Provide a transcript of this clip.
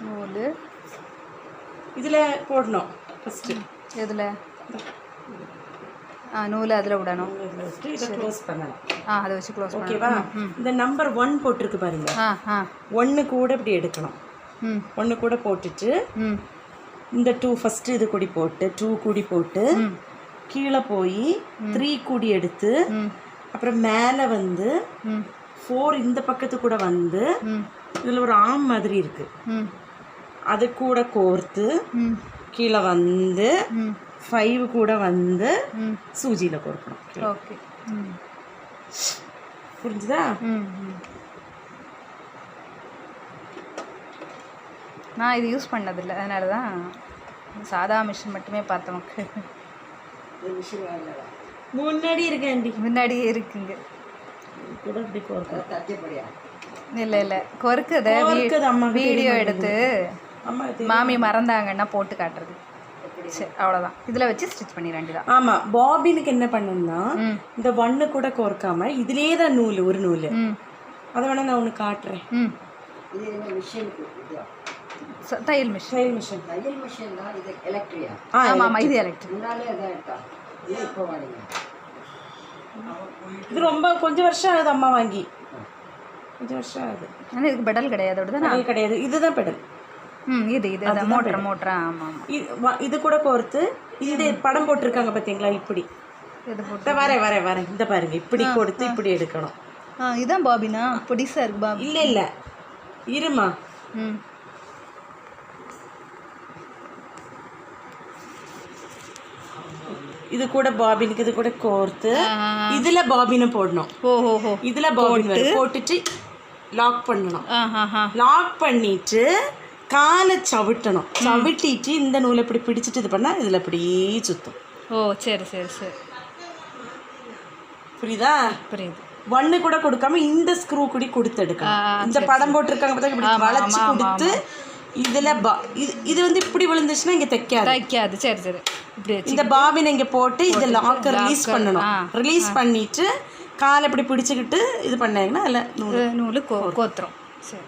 நூல் இதில் போடணும் ஃபஸ்ட்டு. எதில்? நூல் அதில் விடணும். இதை க்ளோஸ் பண்ணலாம். அதை வச்சு க்ளோஸ் ஓகேவா? இந்த நம்பர் 1 போட்டிருக்கு பாருங்க. 1 கூட இப்படி எடுக்கணும். 1 கூட போட்டுட்டு இந்த 2 ஃபஸ்ட்டு இது கூடி போட்டு 2 கூடி போட்டு கீழே போய் 3 கூடி எடுத்து அப்புறம் மேலே வந்து 4 இந்த பக்கத்து கூட வந்து இதில் ஒரு ஆம் மாதிரி இருக்கு, அது கூட கோர்த்து கீழே வந்து 5 கூட வந்து சூஜியில் கோர்க்கணும். ஓகே, புரிஞ்சுதா? நான் இது யூஸ் பண்ணதில்லை, அதனால தான் சாதா மிஷின் மட்டுமே பார்த்தவங்க. முன்னாடி இருக்கேன், முன்னாடியே இருக்குங்க. கூட இப்படி கோர்க்க இல்லை கொறுக்குத வீடியோ எடுத்து மாமி மறந்தாங்கன்னா போட்டு காட்டுறது. சரி, அவ்வளோதான். இதில் வச்சு ஸ்டிச் பண்ணிட வேண்டியதான். ஆமாம், பாபினுக்கு என்ன பண்ணணும்னா இந்த 1 கூட கோர்க்காம இதுலேயே தான் நூல், ஒரு நூல். அதை வேணா நான் ஒன்று காட்டுறேன். தையல் மிஷின். ஆமாம், இது எலக்ட்ரிக். இது ரொம்ப கொஞ்சம் வருஷம் ஆகுது அம்மா வாங்கி, கொஞ்சம் வருஷம் ஆகுது. ஆனால் இதுக்கு பெடல் கிடையாது, அப்படிதான்? கிடையாது, இதுதான் பெடல். இது மோட்டர். ஆமாம். இது கூட கோர்த்து இந்த படம் போட்டிருக்காங்க பார்த்தீங்களா, இப்படி இது போட்டு வரேன் இந்த பாருங்க, இப்படி கொடுத்து இப்படி எடுக்கணும். இதான் பாபினா? பொடிசா இருக்கு பாபி. இல்லை இருமா. இது கூட பாபினுக்கு இது கூட கோர்த்து இதுல பாபினை போடணும். இதுல பாபின் போட்டுட்டு லாக் பண்ணணும். லாக் பண்ணிட்டு காலை சவிட்டணும். சவிட்டிட்டு இந்த நூலை இப்படி பிடிச்சிட்டு இது பண்ணால் இதில் அப்படியே சுற்றும். சரி. புரியுதா? புரியுது. 1 கூட கொடுக்காம இந்த ஸ்க்ரூ கூடி கொடுத்து எடுக்கணும். இந்த படம் போட்டிருக்காங்க பார்த்தா இப்படி வளைச்சு கொடுத்து இதில் இது வந்து இப்படி விழுந்துச்சுன்னா இங்கே தைக்காது. சரி. இப்படி இந்த பாபினை இங்கே போட்டு இதை லாக்கை ரிலீஸ் பண்ணணும். ரிலீஸ் பண்ணிட்டு காலை இப்படி பிடிச்சிக்கிட்டு இது பண்ணாங்கன்னா அதில் நூல் கோத்துரும். சரி.